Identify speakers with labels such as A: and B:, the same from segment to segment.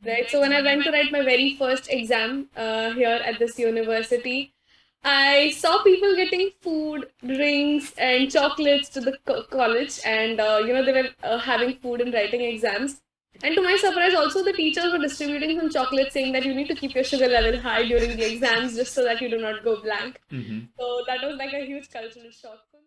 A: right? So when I went to write my very first exam here at this university, I saw people getting food, drinks, and chocolates to the college, and they were having food and writing exams. And to my surprise, also the teachers were distributing some chocolates, saying that you need to keep your sugar level high during the exams, just so that you do not go blank. So that was like a huge cultural shock for me.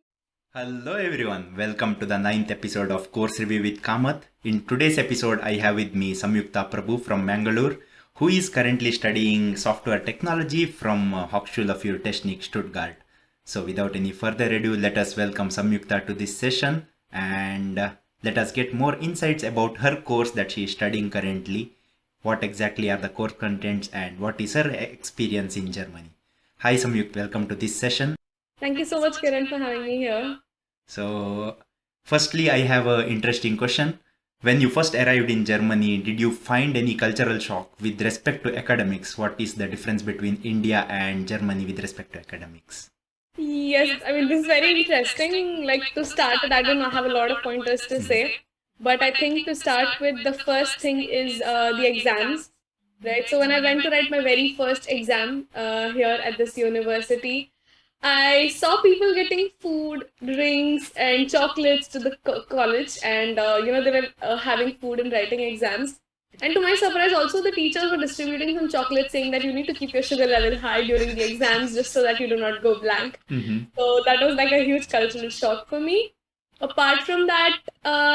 B: Hello everyone, welcome to the ninth episode of Course Review with Kamath. In today's episode, I have with me Samyuktha Prabhu from Mangalore, who is currently studying software technology from Hochschule für Technik, Stuttgart. So without any further ado, let us welcome Samyuktha to this session and let us get more insights about her course that she is studying currently, what exactly are the course contents and what is her experience in Germany. Hi Samyukt, welcome to this session.
A: Thank you so much, Kiran, for having me here.
B: So, firstly, I have an interesting question. When you first arrived in Germany, did you find any cultural shock with respect to academics? What is the difference between India and Germany with respect to academics?
A: Yes, I mean, this is very interesting. Like to start it, I don't know, have a lot of pointers to say, but I think to start with, the first thing is the exams, right? So when I went to write my very first exam here at this university, I saw people getting food, drinks, and chocolates to the college, and they were having food and writing exams. And to my surprise, also the teachers were distributing some chocolates, saying that you need to keep your sugar level high during the exams, just so that you do not go blank. So that was like a huge cultural shock for me. Apart from that,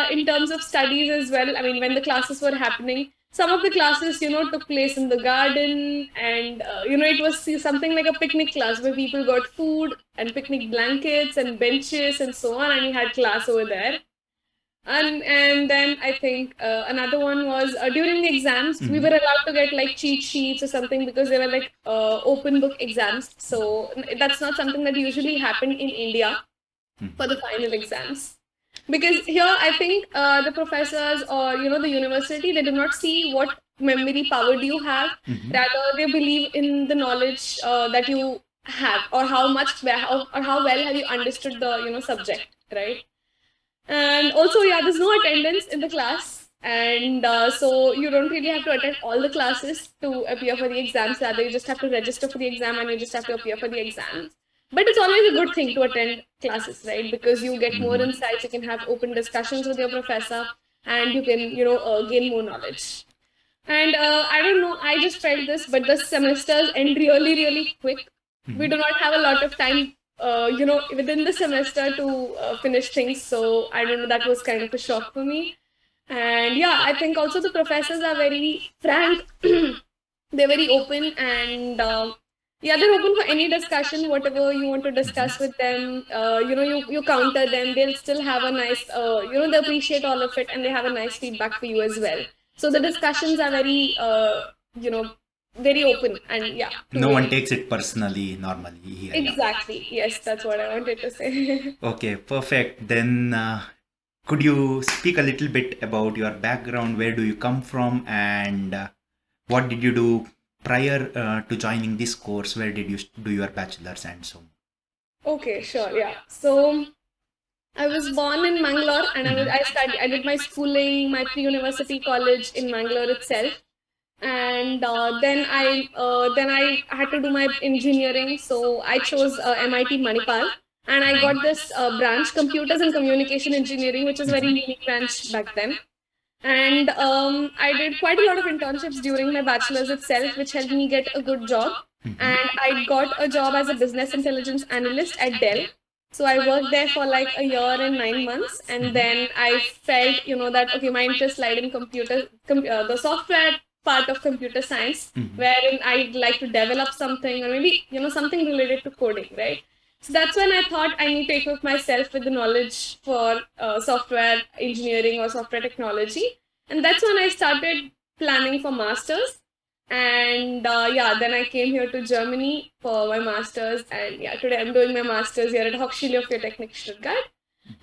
A: in terms of studies as well, I mean, when the classes were happening, some of the classes, took place in the garden, and it was something like a picnic class where people got food and picnic blankets and benches and so on, and we had class over there. And then I think another one was during the exams, we were allowed to get like cheat sheets or something, because they were like open book exams. So that's not something that usually happened in India for the final exams. Because here, I think the professors or the university, they do not see what memory power do you have. Rather, they believe in the knowledge that you have, or how much or how well have you understood the subject, right? And also, yeah, there's no attendance in the class. And so you don't really have to attend all the classes to appear for the exams. Rather, you just have to register for the exam and you just have to appear for the exams. But it's always a good thing to attend classes, right? Because you get more insights, you can have open discussions with your professor, and you can, gain more knowledge. And I don't know, I just felt this, but the semesters end really, really quick. We do not have a lot of time, within the semester to finish things. So I don't know, that was kind of a shock for me. And yeah, I think also the professors are very frank. They're very open, and yeah, they're open for any discussion, whatever you want to discuss with them. You counter them, they'll still have a nice, they appreciate all of it, and they have a nice feedback for you as well. So the discussions are very, you know, very open, and yeah.
B: No one takes it personally normally here. Yeah.
A: Exactly. Yes, that's what I wanted to say.
B: Okay, perfect. Then could you speak a little bit about your background? Where do you come from and what did you do prior to joining this course? Where did you do your bachelor's and so on?
A: Okay, sure. Yeah. So I was born in Mangalore, and I did my schooling, my pre-university college in Mangalore itself. And then I had to do my engineering, so I chose MIT Manipal, and I got this branch, computers and communication engineering, which is a very unique branch back then. And I did quite a lot of internships during my bachelor's itself, which helped me get a good job. And I got a job as a business intelligence analyst at Dell. So I worked there for like a year and 9 months, and then I felt, that okay, my interest lied in the software part of computer science, wherein I'd like to develop something, or maybe something related to coding, right? So that's when I thought I need to equip myself with the knowledge for software engineering or software technology, and that's when I started planning for masters. And yeah, then I came here to Germany for my masters, and yeah, today I'm doing my masters here at Hochschule für Technik Stuttgart.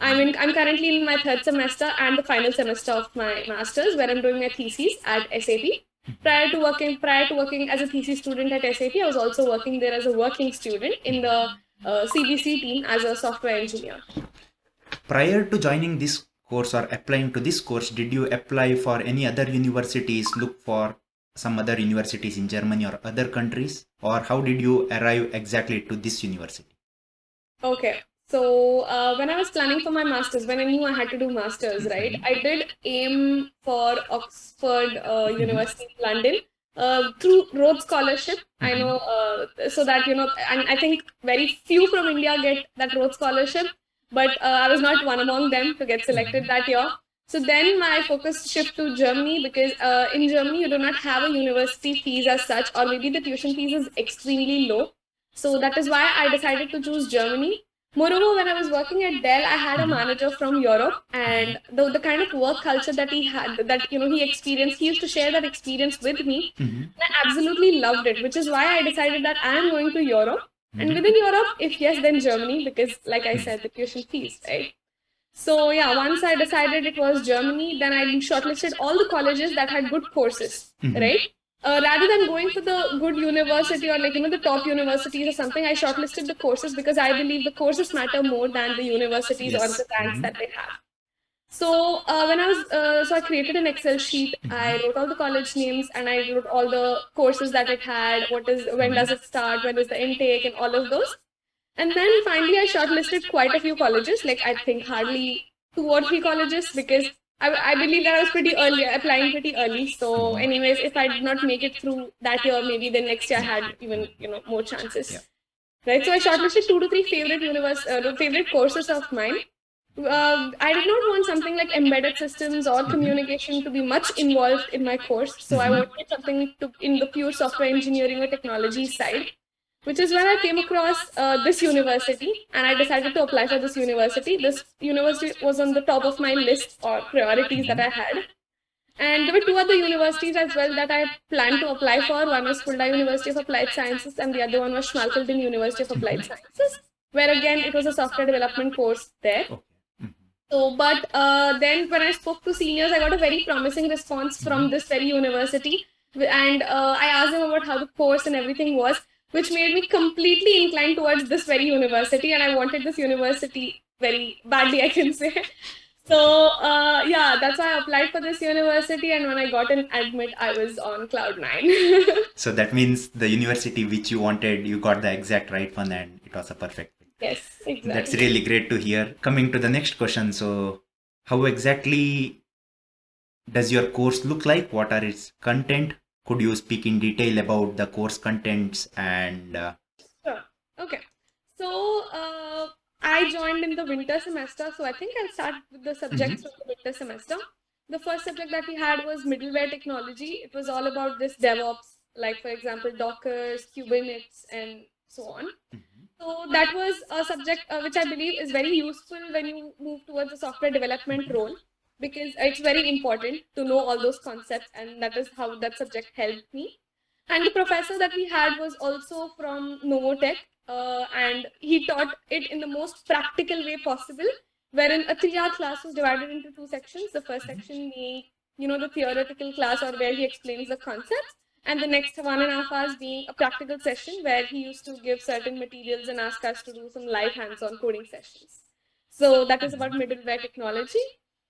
A: I'm currently in my third semester and the final semester of my masters, where I'm doing my thesis at SAP. Prior to working as a thesis student at SAP, I was also working there as a working student in the CBC team as a software engineer.
B: Prior to joining this course or applying to this course, did you apply for any other universities, look for some other universities in Germany or other countries, or how did you arrive exactly to this university?
A: Okay. So when I was planning for my masters, when I knew I had to do masters, right, I did aim for Oxford University in London through Rhodes Scholarship. I know, so that, and I think very few from India get that Rhodes Scholarship, but I was not one among them to get selected that year. So then my focus shift to Germany, because in Germany you do not have a university fees as such, or maybe the tuition fees is extremely low. So that is why I decided to choose Germany. Moreover, when I was working at Dell, I had a manager from Europe, and the kind of work culture that he had, that he experienced, he used to share that experience with me. And I absolutely loved it, which is why I decided that I am going to Europe. And within Europe, if yes, then Germany, because like I said, the tuition fees, right? So yeah, once I decided it was Germany, then I shortlisted all the colleges that had good courses, right? Rather than going for the good university or the top universities or something, I shortlisted the courses because I believe the courses matter more than the universities or the ranks that they have. So so I created an Excel sheet. I wrote all the college names and I wrote all the courses that it had. When does it start? When is the intake and all of those. And then finally, I shortlisted quite a few colleges, like I think hardly 2 or 3 colleges, because I believe that I was pretty early, applying pretty early. So, anyways, if I did not make it through that year, maybe the next year I had even more chances. Yeah. Right. So I shortlisted 2 to 3 favorite courses of mine. I did not want something like embedded systems or communication to be much involved in my course. So I wanted something in the pure software engineering or technology side, which is when I came across this university and I decided to apply for this university. This university was on the top of my list or priorities that I had. And there were 2 other universities as well that I planned to apply for. One was Fulda University of Applied Sciences and the other one was Schmalkalden University of Applied Sciences, where again it was a software development course there. So, but then when I spoke to seniors, I got a very promising response from this very university. And I asked them about how the course and everything was, which made me completely inclined towards this very university. And I wanted this university very badly, I can say. So, yeah, that's why I applied for this university. And when I got an admit, I was on cloud 9.
B: So that means the university which you wanted, you got the exact right one and it was a perfect fit.
A: Yes, exactly.
B: That's really great to hear. Coming to the next question. So, how exactly does your course look like? What are its content? Could you speak in detail about the course contents and...
A: Sure. Okay. So, I joined in the winter semester. So, I think I'll start with the subjects from the winter semester. The first subject that we had was middleware technology. It was all about this DevOps, like for example, Dockers, Kubernetes, and so on. So that was a subject which I believe is very useful when you move towards a software development role, because it's very important to know all those concepts, and that is how that subject helped me. And the professor that we had was also from Novotech, and he taught it in the most practical way possible, wherein a 3-hour class was divided into 2 sections. The first section being, the theoretical class, or where he explains the concepts, and the next 1.5 hours being a practical session where he used to give certain materials and ask us to do some live hands-on coding sessions. So that is about middleware technology.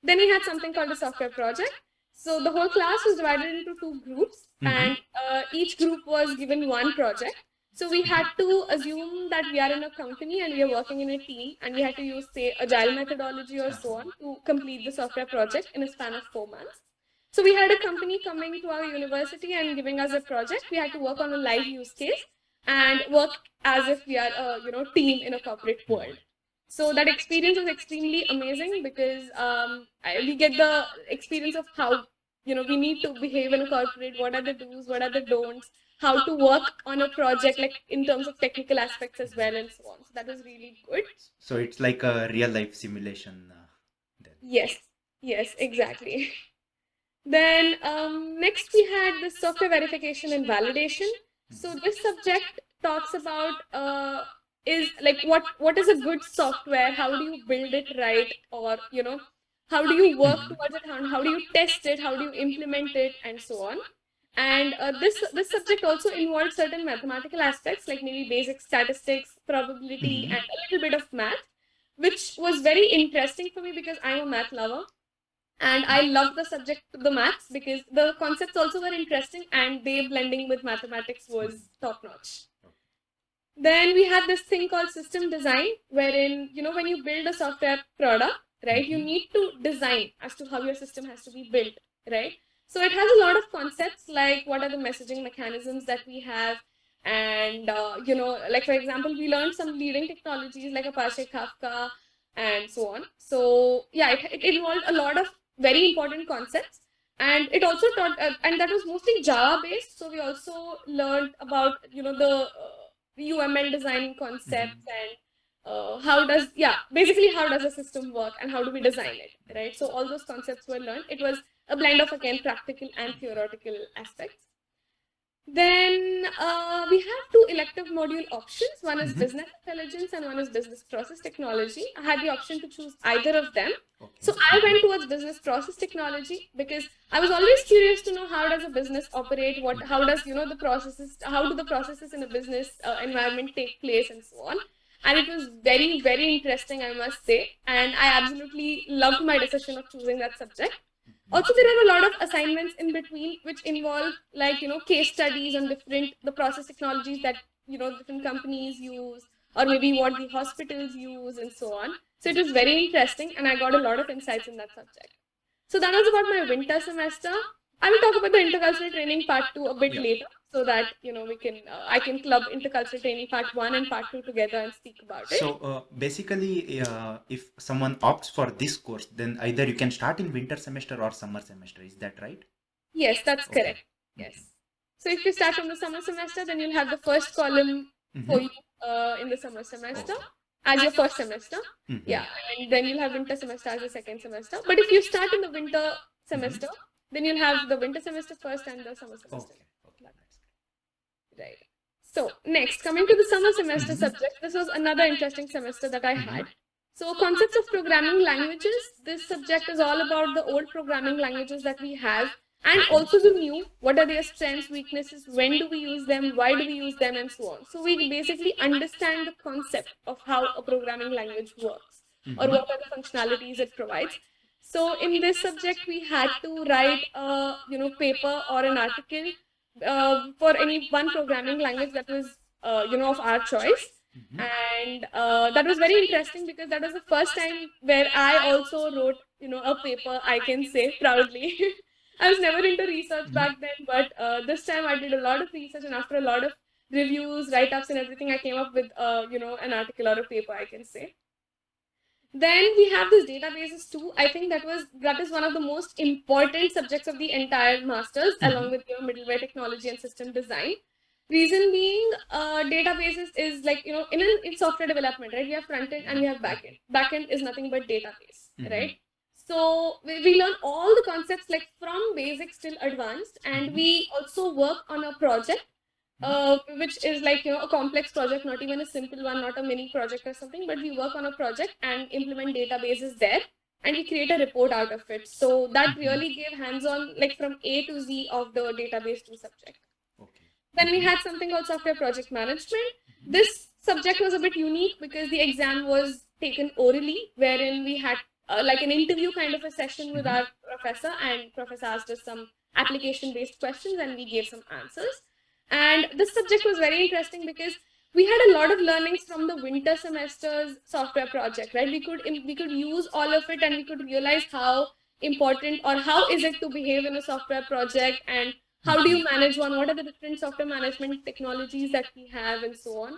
A: Then we had something called a software project. So the whole class was divided into 2 groups, and each group was given one project. So we had to assume that we are in a company and we are working in a team, and we had to use, say, agile methodology or so on to complete the software project in a span of 4 months. So we had a company coming to our university and giving us a project. We had to work on a live use case and work as if we are a team in a corporate world. So that experience was extremely amazing because we get the experience of how we need to behave in a corporate. What are the do's? What are the don'ts? How to work on a project, like in terms of technical aspects as well, and so on. So that was really good.
B: So it's like a real life simulation. Then.
A: Yes, exactly. Then next we had the software verification and validation. So this subject talks about is like what is a good software? How do you build it right, or how do you work towards it? How do you test it? How do you implement it, and so on. And this subject also involved certain mathematical aspects, like maybe basic statistics, probability, and a little bit of math, which was very interesting for me because I'm a math lover. And I loved the subject, the maths, because the concepts also were interesting and they blending with mathematics was top notch. Then we had this thing called system design, wherein, when you build a software product, right, you need to design as to how your system has to be built, right? So it has a lot of concepts like what are the messaging mechanisms that we have. And, like for example, we learned some leading technologies like Apache Kafka and so on. So yeah, it involved a lot of very important concepts. And it also taught, and that was mostly Java based. So we also learned about, UML design concepts and basically how does a system work and how do we design it, right? So all those concepts were learned. It was a blend of, again, practical and theoretical aspects. Then we have two elective module options. One is business intelligence and one is business process technology. I had the option to choose either of them. So I went towards business process technology because I was always curious to know how does a business operate, how does, the processes, how do the processes in a business environment take place and so on. And it was very, very interesting, I must say. And I absolutely loved my decision of choosing that subject. Also, there are a lot of assignments in between which involve like, case studies on the process technologies that, different companies use, or maybe what the hospitals use and so on. So it was very interesting and I got a lot of insights in that subject. So that was about my winter semester. I will talk about the intercultural training part 2 a bit later, so that we can I can club intercultural training part 1 and part 2 together and speak about it.
B: So basically, if someone opts for this course, then either you can start in winter semester or summer semester. Is that right?
A: Yes, that's correct. Yes. So if you start from the summer semester, then you'll have the first column for you in the summer semester as your first semester. Yeah, and then you'll have winter semester as the second semester. But if you start in the winter semester, then you'll have the winter semester first and the summer semester. Right. So next, coming to the summer semester subject, this was another interesting semester that I had. So concepts of programming languages, this subject is all about the old programming languages that we have and also the new, what are their strengths, weaknesses, when do we use them, why do we use them, and so on. So we basically understand the concept of how a programming language works or what are the functionalities it provides. So in this subject, we had to write a paper or an article for any one programming language that was of our choice. And that was very interesting because that was the first time where I also wrote a paper, I can say proudly. I was never into research back then, but this time I did a lot of research, and after a lot of reviews, write-ups and everything, I came up with an article or a paper, I can say. Then we have this databases too. I think that is one of the most important subjects of the entire masters, along with middleware technology and system design. Reason being, databases is like in software development, right? We have front end and we have back end. Back end is nothing but database, right? So we learn all the concepts like from basics till advanced, and we also work on a project. Which is like a complex project, not even a simple one, not a mini project or something, but we work on a project and implement databases there, and we create a report out of it. So that really gave hands-on, like from A to Z of the database 2 subject. Then we had something called software project management. This subject was a bit unique because the exam was taken orally, wherein we had like an interview kind of a session with our professor, and professor asked us some application-based questions and we gave some answers. And this subject was very interesting because we had a lot of learnings from the winter semester's software project, right? We could use all of it and we could realize how important or how is it to behave in a software project, and how do you manage one, what are the different software management technologies that we have, and so on.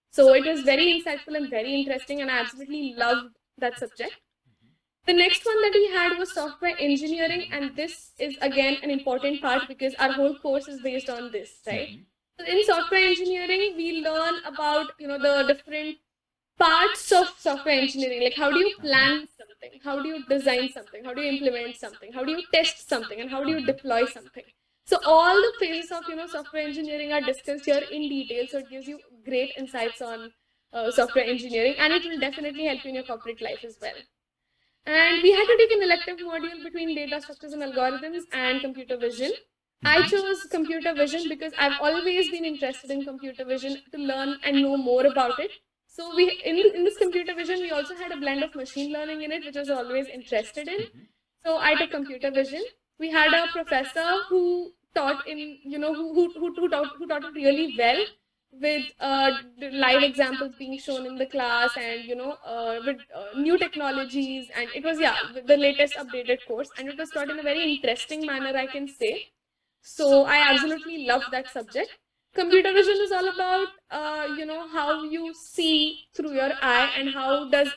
A: So it was very insightful and very interesting, and I absolutely loved that subject. The next one that we had was software engineering, and this is again an important part because our whole course is based on this, right? So in software engineering, we learn about the different parts of software engineering, like how do you plan something, how do you design something, how do you implement something, how do you test something, and how do you deploy something. So all the phases of software engineering are discussed here in detail. So it gives you great insights on software engineering, and it will definitely help you in your corporate life as well. And we had to take an elective module between data structures and algorithms and computer vision. I chose computer vision because I've always been interested in computer vision to learn and know more about it. So in this computer vision, we also had a blend of machine learning in it, which I was always interested in. So I took computer vision. We had a professor who taught in, who taught it really well with the live examples being shown in the class and, with new technologies. And it was, yeah, the latest updated course. And it was taught in a very interesting manner, I can say. So I absolutely love that subject. Computer vision is all about, how you see through your eye and how does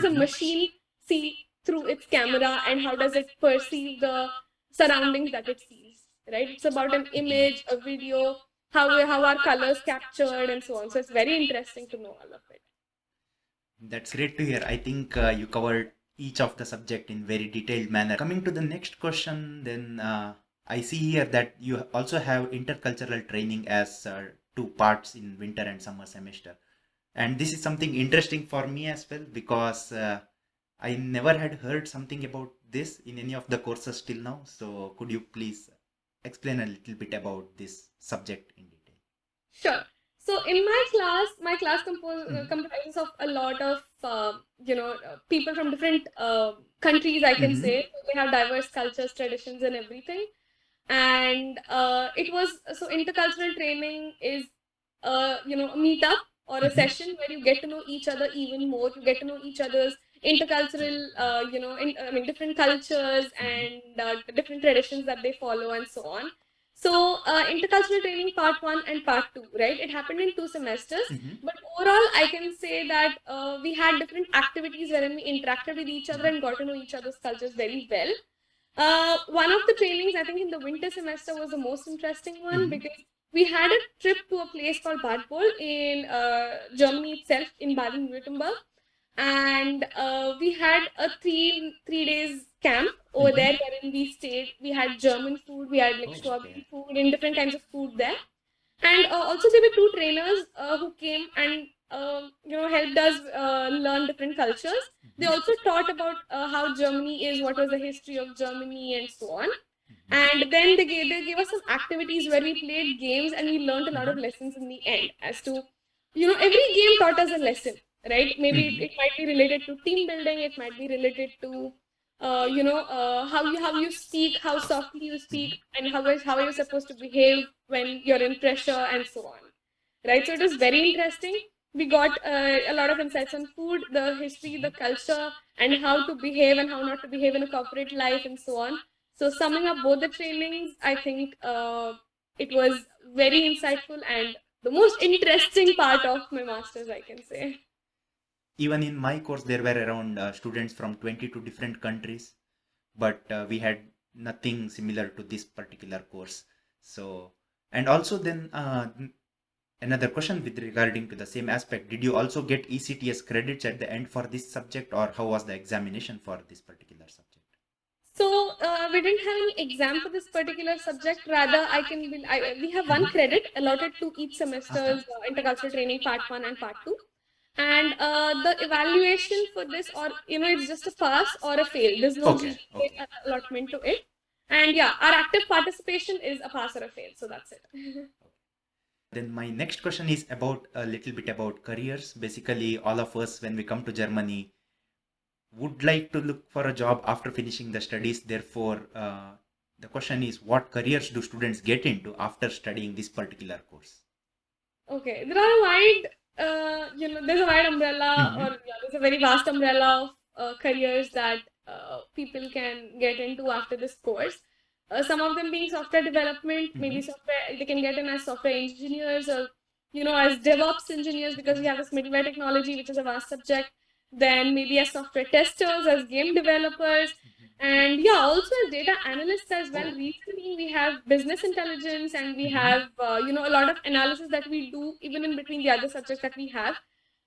A: a machine see through its camera and how does it perceive the surroundings that it sees, right? It's about an image, a video, how are colors captured and so on. So it's very interesting to know all of it.
B: That's great to hear. I think you covered each of the subject in very detailed manner. Coming to the next question, then I see here that you also have intercultural training as two parts in winter and summer semester. And this is something interesting for me as well because I never had heard something about this in any of the courses till now. So could you please explain a little bit about this subject in detail?
A: Sure. So in my class comprises of a lot of people from different countries, I can
B: Mm-hmm.
A: say. So they have diverse cultures, traditions, and everything. And it was so intercultural training is a meetup or a
B: Mm-hmm.
A: session where you get to know each other even more. You get to know each other's intercultural, different cultures and different traditions that they follow and so on. So, intercultural training part one and part two, right? It happened in 2 semesters,
B: Mm-hmm.
A: but overall, I can say that we had different activities wherein we interacted with each other and got to know each other's cultures very well. One of the trainings, I think, in the winter semester was the most interesting one
B: Mm-hmm.
A: because we had a trip to a place called Bad Bol in Germany itself, in Baden-Württemberg, and we had a three days camp over
B: Mm-hmm.
A: there wherein we stayed. We had German food, we had like
B: Oh, okay.
A: strawberry food and different kinds of food there. And also there were two trainers who came and helped us learn different cultures. They
B: Mm-hmm.
A: also taught about how Germany is, what was the history of Germany, and so on.
B: Mm-hmm.
A: And then they gave us some activities where we played games and we learned a lot of
B: Mm-hmm.
A: lessons in the end as to, every game taught us a lesson, right? Maybe
B: Mm-hmm.
A: it might be related to team building, it might be related to, how you speak, how softly you speak, and how you're supposed to behave when you're in pressure and so on, right? So it was very interesting. We got a lot of insights on food, the history, the culture, and how to behave and how not to behave in a corporate life and so on. So summing up both the trainings, I think it was very insightful and the most interesting part of my master's, I can say.
B: Even in my course, there were around students from 22 different countries, but we had nothing similar to this particular course. So, and also then another question with regarding to the same aspect, did you also get ECTS credits at the end for this subject, or how was the examination for this particular subject?
A: So we didn't have any exam for this particular subject. Rather, we have one credit allotted to each
B: Uh-huh.
A: semester's intercultural training part one and part two. And the evaluation for this, or it's just a pass or a fail. There's no
B: Okay,
A: GPA
B: okay.
A: allotment to it. And yeah, our active participation is a pass or a fail. So that's it.
B: Then my next question is about a little bit about careers. Basically, all of us, when we come to Germany, would like to look for a job after finishing the studies. Therefore, the question is, what careers do students get into after studying this particular course?
A: Okay, there are a wide, there's a wide umbrella, or
B: Mm-hmm.
A: yeah, there's a very vast umbrella of careers that people can get into after this course. Some of them being software development, maybe
B: Mm-hmm.
A: software, they can get in as software engineers or, as DevOps engineers because we have this middleware technology, which is a vast subject. Then maybe as software testers, as game developers, and yeah, also as data analysts as well.
B: Oh.
A: Recently, we have business intelligence and we
B: Mm-hmm.
A: have, a lot of analysis that we do even in between the other subjects that we have.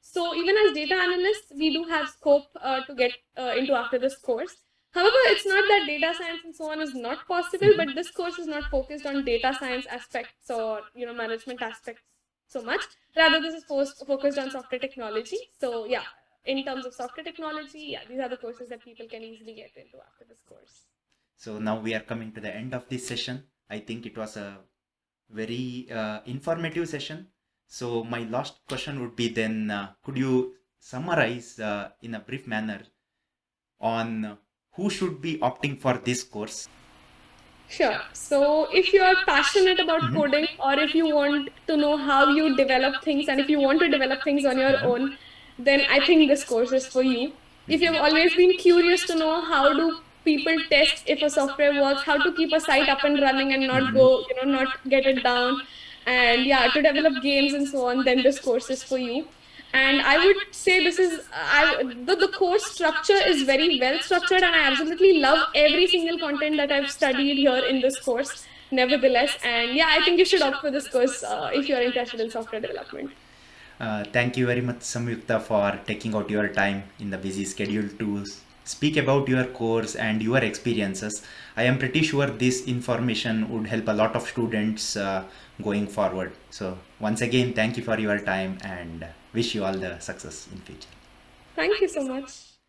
A: So even as data analysts, we do have scope to get into after this course. However, it's not that data science and so on is not possible,
B: Mm-hmm.
A: but this course is not focused on data science aspects or, management aspects so much. Rather, this is focused on software technology. So yeah, in terms of software technology, yeah, these are the courses that people can easily get into after this course.
B: So now we are coming to the end of this session. I think it was a very informative session. So my last question would be then, could you summarize in a brief manner on who should be opting for this course?
A: Sure. So if you are passionate about coding, or if you want to know how you develop things, and if you want to develop things on your own, then I think this course is for you. If you've always been curious to know how do people test if a software works, how to keep a site up and running and not go, not get it down, and yeah, to develop games and so on, then this course is for you. And I would say this is the course structure is very well structured, and I absolutely love every single content that I've studied here in this course nevertheless. And yeah, I think you should opt for this course if you're interested in software development.
B: Thank you very much, Samyukta, for taking out your time in the busy schedule to speak about your course and your experiences. I am pretty sure this information would help a lot of students going forward. So once again, thank you for your time and wish you all the success in future.
A: Thank you so much.